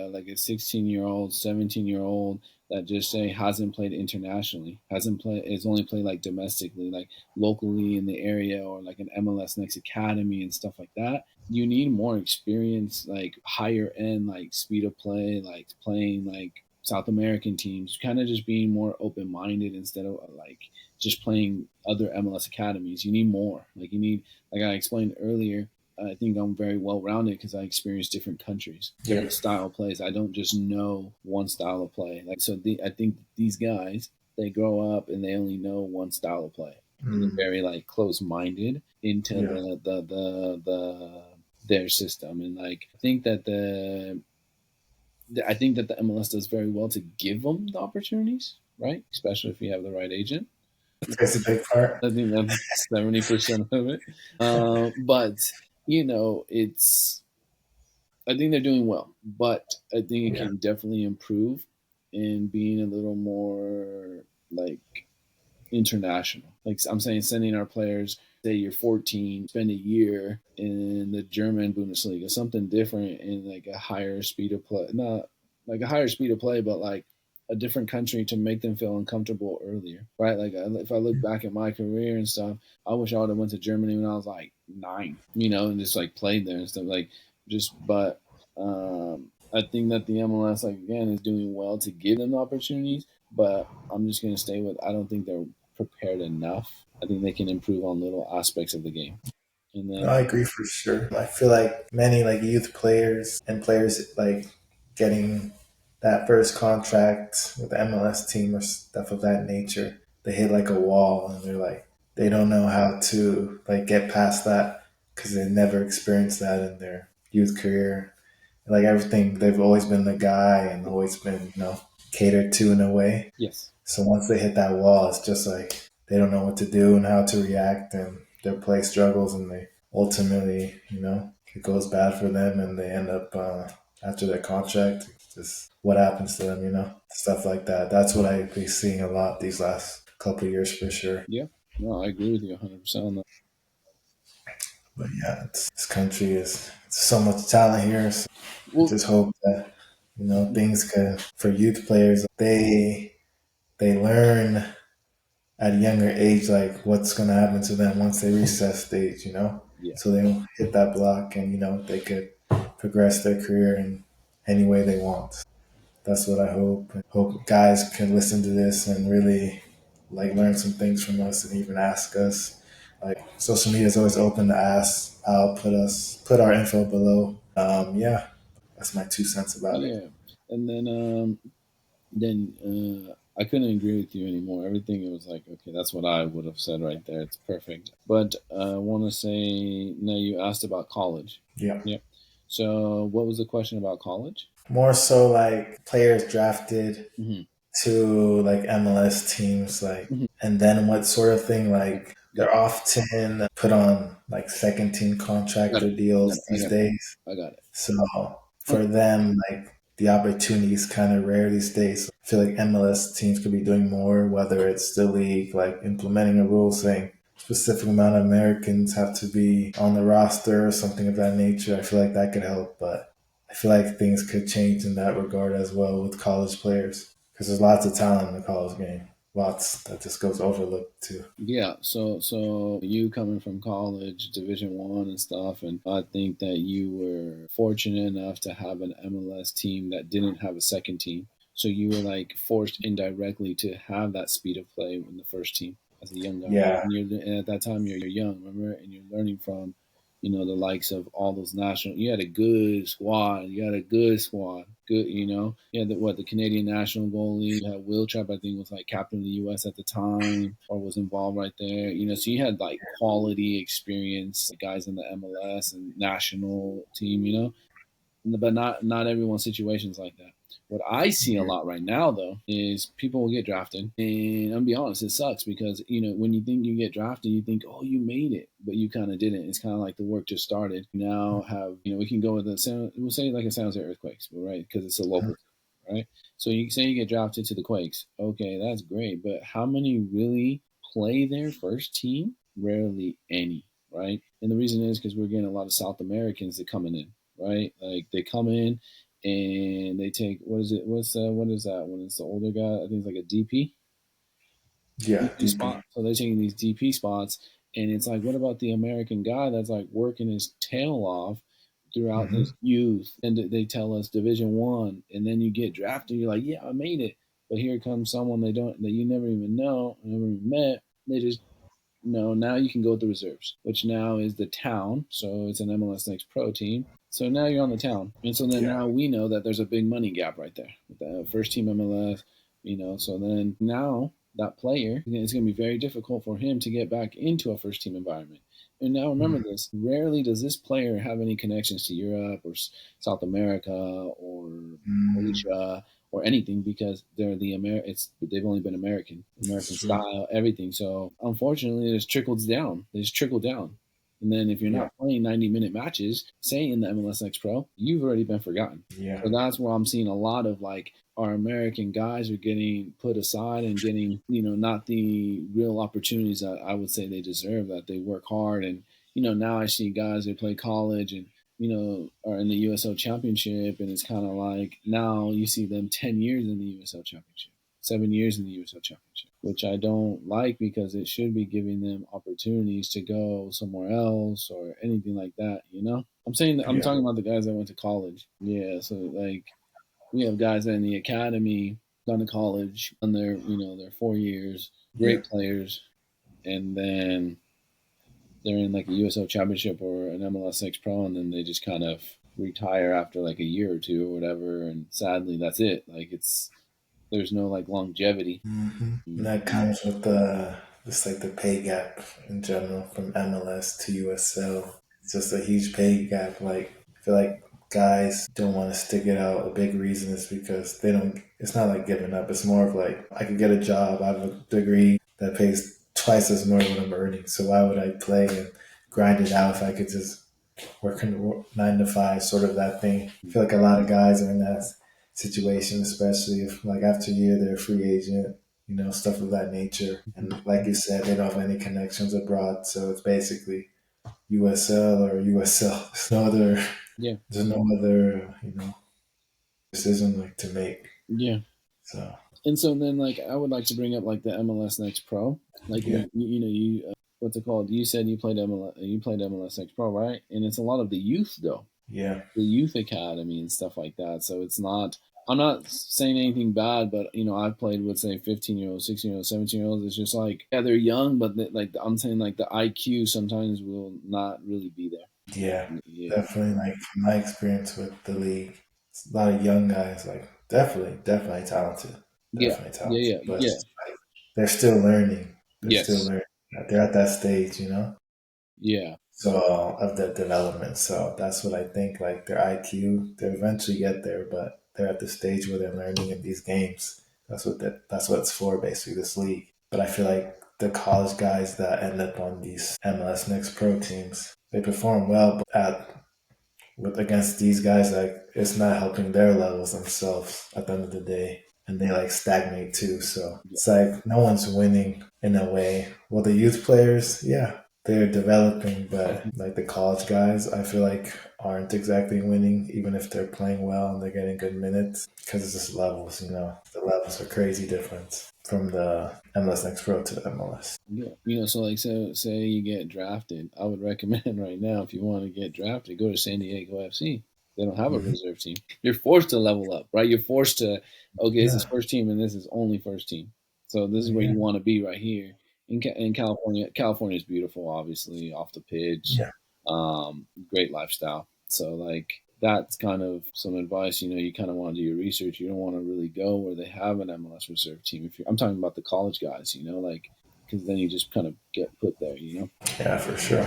like a 16-year-old, 17-year-old that just say hasn't played internationally, hasn't played, it's only played like domestically, like locally in the area or like an MLS Next Academy and stuff like that. You need more experience, like higher end, like speed of play, like playing like South American teams, kind of just being more open minded instead of like just playing other MLS academies. You need more. Like you need, like I explained earlier, I think I'm very well rounded because I experience different countries, Yeah. different style of plays. I don't just know one style of play. Like so, I think these guys they grow up and they only know one style of play, and they're Mm. very like close minded into Yeah. their system. And like I think that the MLS does very well to give them the opportunities, right? Especially if you have the right agent. That's a big part. I think that's 70% of it. But it's I think they're doing well, but I think it Yeah. can definitely improve in being a little more like international. Like I'm saying, sending our players, say you're 14, spend a year in the German Bundesliga, something different in like a higher speed of play, not like a higher speed of play, but like a different country to make them feel uncomfortable earlier, right? Like if I look back at my career and stuff, I wish I would have went to Germany when I was like 9, and just like played there and stuff. Like just, but I think that the MLS, like again, is doing well to give them the opportunities, but I'm just going to stay with. I don't think they're prepared enough. I think they can improve on little aspects of the game, and No, I then agree for sure. I feel like many like youth players and players like getting that first contract with the MLS team or stuff of that nature, they hit like a wall and they're like they don't know how to like get past that because they never experienced that in their youth career. Like everything, they've always been the guy and always been catered to in a way. yes, So once they hit that wall, it's just like they don't know what to do and how to react, and their play struggles, and they ultimately, it goes bad for them, and they end up after their contract, just what happens to them, stuff like that. That's what I've been seeing a lot these last couple of years for sure. yeah, no, I agree with you 100% on that. But yeah, this country is so much talent here. So I Well, just hope that mhm, things could for youth players. They learn at a younger age, like what's going to happen to them once they reach that stage, yeah, so they don't hit that block, and they could progress their career in any way they want. That's what I hope. And hope guys can listen to this and really like learn some things from us and even ask us. Like social media is always open to ask. I'll put our info below. Yeah, that's my 2 cents about it. yeah, and then I couldn't agree with you anymore. Everything it was like, okay, that's what I would have said right there. It's perfect. But I want to say, now you asked about college. Yeah. Yep. So what was the question about college? More so like players drafted Hmm. to like MLS teams, like, Hmm. and then what sort of thing, Yeah. like Got they're often put on like second team got contractor it. Got deals it. I these got it. days. I got it. So Okay. for them, like the opportunity is kind of rare these days. I feel like MLS teams could be doing more, whether it's the league, like implementing a rule saying specific amount of Americans have to be on the roster or something of that nature. I feel like that could help, but I feel like things could change in that regard as well with college players because there's lots of talent in the college game. Lots that just goes overlooked too. Yeah, so you coming from college, Division 1 and stuff, and I think that you were fortunate enough to have an MLS team that didn't have a second team. So you were like forced indirectly to have that speed of play in the first team as a young guy. Yeah, And at that time you're young, remember, and you're learning from, the likes of all those national. You had a good squad. You had a good squad. Good, You had the Canadian national goalie. You had Will Trapp, I think, was like captain of the U.S. at the time, or was involved right there. So you had like quality experience, guys in the MLS and national team. But not everyone's situations like that. What I see a lot right now though is people will get drafted, and I'll be honest, it sucks because when you think you get drafted, you think, oh, you made it, but you kind of didn't. It's kind of like the work just started. Now have we can go with we'll say like a San Jose Earthquakes, but right, because it's a local team, right? So you say you get drafted to the Quakes, okay, that's great, but how many really play their first team? Rarely any, right? And the reason is because we're getting a lot of South Americans that coming in, right? Like they come in and they take what is it? What is that when it's the older guy? I think it's like a DP, yeah, DP DP. spot. So they're taking these DP spots, and it's like, what about the American guy that's like working his tail off throughout Hmm. his youth? And they tell us Division 1, and then you get drafted. You're like, yeah, I made it. But here comes someone that you never even know, never even met. They just no, now you can go with the reserves, which now is the town. So it's an MLS Next Pro team. So now you're on the town. And so then Yeah, now we know that there's a big money gap right there with the first team MLS. So then now that player, it's going to be very difficult for him to get back into a first team environment. And now remember mm, this, rarely does this player have any connections to Europe or South America or mm, Asia or anything because they're they've only been it's American true. style, everything. So unfortunately, it just trickles down. They just trickle down. And then if you're Yeah, not playing 90-minute matches, say in the MLS Next Pro, you've already been forgotten. yeah. So that's where I'm seeing a lot of like our American guys are getting put aside and getting, not the real opportunities that I would say they deserve, that they work hard. And, now I see guys that play college and are in the USL Championship, and it's kind of like now you see them 10 years in the USL Championship. 7 years in the USL Championship, which I don't like because it should be giving them opportunities to go somewhere else or anything like that. I'm saying that I'm Yeah. talking about the guys that went to college. Yeah, so like we have guys that in the academy gone to college, done their 4 years, Yeah. great players, and then they're in like a USL Championship or an MLS Next Pro, and then they just kind of retire after like a year or two or whatever. And sadly, that's it. Like there's no like longevity. And that comes with the just like the pay gap in general from MLS to USL. It's just a huge pay gap. Like I feel like guys don't want to stick it out. A big reason is because they don't. It's not like giving up. It's more of like I could get a job. I have a degree that pays twice as more what I'm earning. So why would I play and grind it out if I could just working 9 to 5, sort of that thing. I feel like a lot of guys are in that situation, especially if like after a year they're a free agent, stuff of that nature. And like you said, they don't have any connections abroad, so it's basically USL or USL. Yeah, There's no other, decision like to make. yeah. So And so then like I would like to bring up like the MLS Next Pro. Like yeah, you what's it called? You said you played MLS Next Pro, right? And it's a lot of the youth though, yeah, the youth academy and stuff like that. So it's not. I'm not saying anything bad, but I've played with say 15-year-olds, 16-year-olds, 17-year-olds. It's just like yeah, they're young, but like I'm saying like the IQ sometimes will not really be there. yeah. Yeah, Definitely, like from my experience with the league, it's a lot of young guys, like definitely talented, yeah, definitely yeah, talented, yeah, but yeah. they're still learning. They're still Yes, learning. They're at that stage. yeah, So of the development. So that's what I think. Like their IQ, they eventually get there, but they're at the stage where they're learning in these games. That's what it's for, basically, this league. But I feel like the college guys that end up on these MLS Next Pro teams, they perform well, but with against these guys, like it's not helping their levels themselves at the end of the day, and they like stagnate too. So yeah, it's like no one's winning in a way. Well, the youth players, yeah, they're developing, but like the college guys, I feel like aren't exactly winning, even if they're playing well and they're getting good minutes, because it's just levels. The levels are crazy different from the MLS Next Pro to the MLS. yeah. So like say you get drafted, I would recommend right now if you want to get drafted, go to San Diego FC. They don't have a Hmm. reserve team. You're forced to level up, right? You're forced to okay, this is Yeah, first team and this is only first team. So this is where yeah, you want to be right here in California. California is beautiful, obviously off the pitch, yeah. great lifestyle. So like that's kind of some advice. You kind of want to do your research. You don't want to really go where they have an MLS reserve team. I'm talking about the college guys, like because then you just kind of get put there. Yeah, for sure.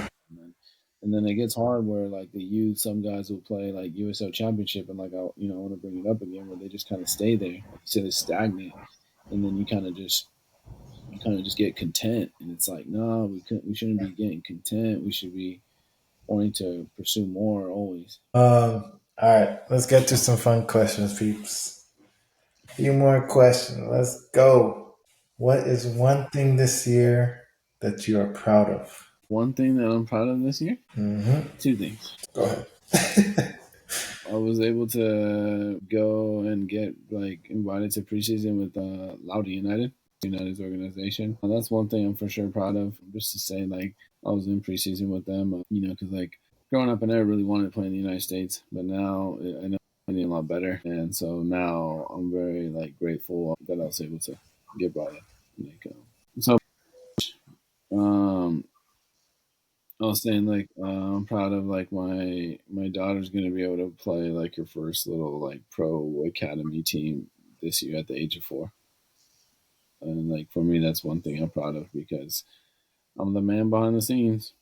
And then it gets hard where like the youth, some guys will play like USL Championship, and like I want to bring it up again where they just kind of stay there, like you said, they stagnate, and then you kind of just get content, and it's like, no, we shouldn't be getting content. We should be wanting to pursue more always. All right, let's get to some fun questions, peeps. A few more questions. Let's go. What is one thing this year that you are proud of? One thing that I'm proud of this year, Mm-hmm. two things. Go ahead. I was able to go and get like invited to preseason with Lauda United's organization. That's one thing I'm for sure proud of. Just to say, like I was in preseason with them, because like growing up, I never really wanted to play in the United States, but now I know I'm playing a lot better, and so now I'm very like grateful that I was able to get brought in. Like, so um, I was saying like I'm proud of like my daughter's gonna be able to play like her first little like pro academy team this year at the age of 4, and like for me that's one thing I'm proud of because I'm the man behind the scenes,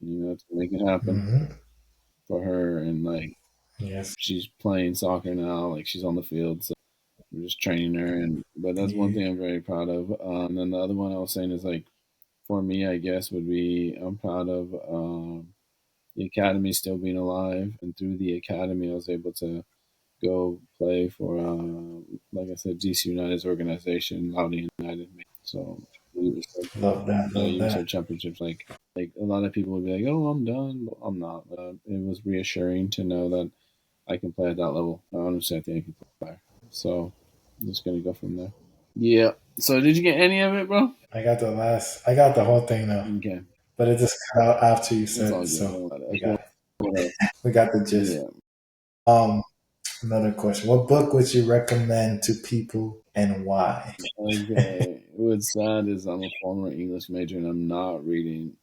to make it happen Mm-hmm. for her, and like Yes. she's playing soccer now, like she's on the field, so we're just training her, and but that's one Yeah. thing I'm very proud of. And then the other one I was saying is like for me, I guess would be I'm proud of. The academy still being alive, and through the academy, I was able to go play for, like I said, DC United's organization, Loudoun United. So, Love that. Love USO that. championships, like a lot of people would be like, "Oh, I'm done," but I'm not. It was reassuring to know that I can play at that level. I honestly, I think I can play higher. So, Just gonna go from there. Yeah. So did you get any of it, bro? I got I got the whole thing now, Okay. but it just cut out after you It's said all it, good. so Don't worry about we it. got Okay. it. What else? We got the gist. Yeah. Um, Another question: what book would you recommend to people and why? Okay. What's sad is I'm a former English major and I'm not reading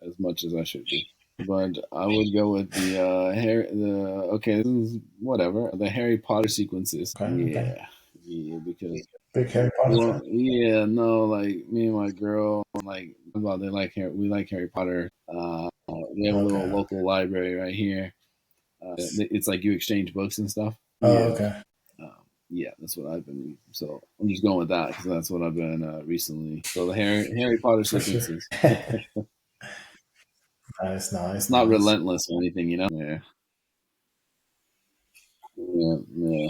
as much as I should be. But I would go with the Harry. The okay, this is whatever. The Harry Potter sequences. Okay, okay. Yeah, yeah, because Big Harry Potter well, fan. yeah, no, like me and my girl, like well, they like Harry. We like Harry Potter. We have a little Okay. local library right here. It's like you exchange books and stuff. Oh, Yeah, okay. um, yeah, that's what I've been. So I'm just going with that because that's what I've been recently. So the Harry Potter For sure. sequences. Nice, It's nice, not nice. relentless or anything, you know. Yeah, yeah, yeah.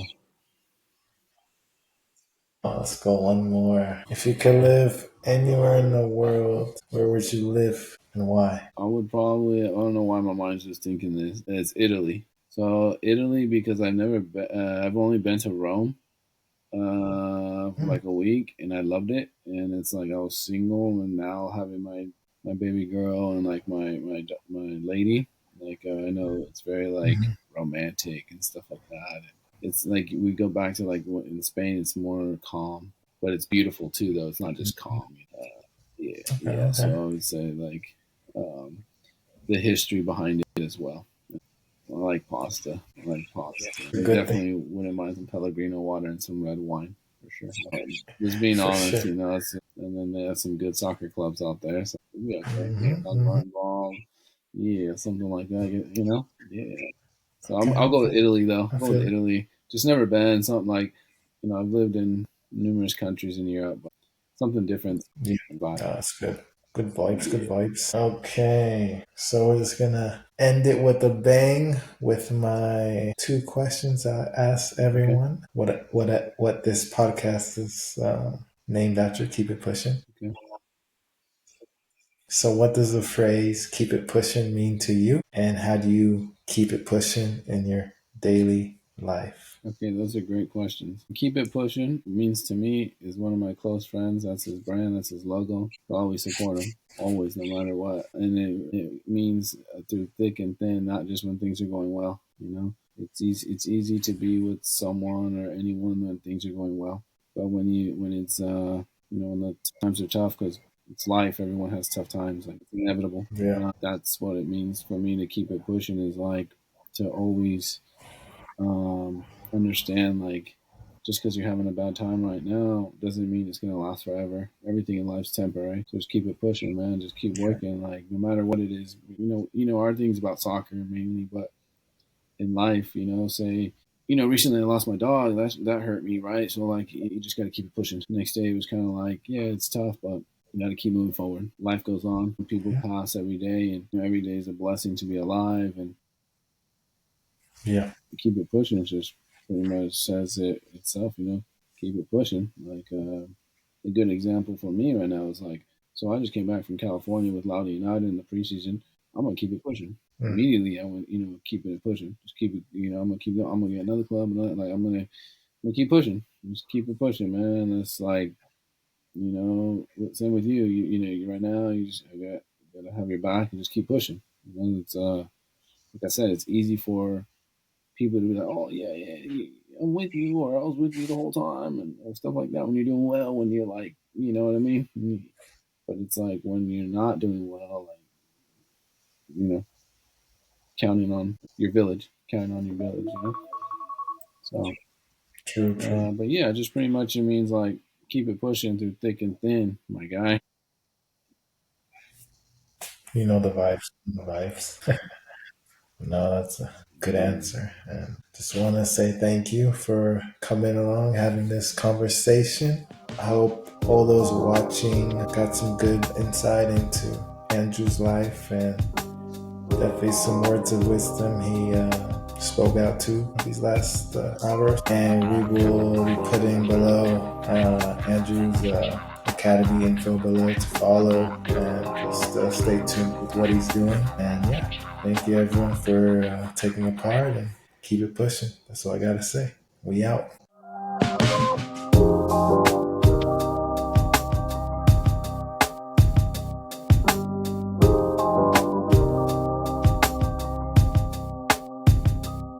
Let's go one more. If you could live anywhere in the world, where would you live and why? I would probably. I don't know why my mind's just thinking this. It's Italy. So Italy because I've only been to Rome for Hmm. like a week and I loved it. And it's like I was single and now having my baby girl and like my lady. Like I know it's very like Hmm. romantic and stuff like that. It's like we go back to like in Spain, it's more calm, but it's beautiful too. Though it's not just calm. Yeah, Okay, yeah. okay. So I would say like um, the history behind it as well. I like pasta. I like pasta. I Good thing. definitely wouldn't mind some Pellegrino water and some red wine for sure. Just being For honest, sure. you know. And then they have some good soccer clubs out there, so it'd be okay. Hmm. Get Hmm. involved. Yeah, something like that. You know. Yeah. So Okay, I'll go with okay. Italy though. I I'll go with feel it. Italy. Just never been something like, you know, I've lived in numerous countries in Europe, but something different Yeah, vibe. that's good. Good vibes, good Yeah. vibes. Okay, so we're just gonna end it with a bang with my two questions I ask Okay. everyone. What this podcast is named after? Keep it pushing. Okay. So, what does the phrase "keep it pushing" mean to you, and how do you keep it pushing in your daily life? Okay, those are great questions. Keep It Pushing means to me is one of my close friends. That's his brand. That's his logo. I always support him, always, no matter what. And it means through thick and thin, not just when things are going well. You know, it's easy. It's easy to be with someone or anyone when things are going well. But when it's you know when the times are tough because it's life. Everyone has tough times. Like it's inevitable. Yeah, That's what it means for me to keep it pushing. Is like to always um, understand like just because you're having a bad time right now doesn't mean it's gonna last forever. Everything in life's temporary. So just keep it pushing, man. Just keep working. Like no matter what it is, our thing's about soccer mainly, but in life, say, recently I lost my dog. That hurt me, right? So like, you just got to keep it pushing. The next day it was kind of like, yeah, it's tough, but you got to keep moving forward. Life goes on. People yeah, pass every day, and every day is a blessing to be alive. And yeah, keep it pushing. It just pretty much says it itself, keep it pushing. Like a good example for me right now is like, so I just came back from California with Loudoun United in the preseason. I'm gonna keep it pushing. mm, Immediately, I went, keeping it pushing. Just keep it, I'm gonna keep going. I'm gonna get another club. Like I'm gonna keep pushing. Just keep it pushing, man. It's like, same with you. You right now, you just gotta have your back and just keep pushing. It's like I said, it's easy for people to be like, "Oh yeah, yeah, I'm with you," or "I was with you the whole time," and stuff like that. When you're doing well, when you're like, you know what I mean. But it's like when you're not doing well, like you know, counting on your village, counting on your village, So, true, true. but yeah, just pretty much it means like keep it pushing through thick and thin, my guy. You know the vibes, the vibes. No, that's a good Yeah. answer. And just want to say thank you for coming along, having this conversation. I hope all those watching got some good insight into Andrew's life and definitely some words of wisdom he spoke out to these last hours. And we will be putting below Andrew's academy info below to follow and just stay tuned with what he's doing. And yeah, thank you everyone for taking a part and keep it pushing. That's all I got to say. We out.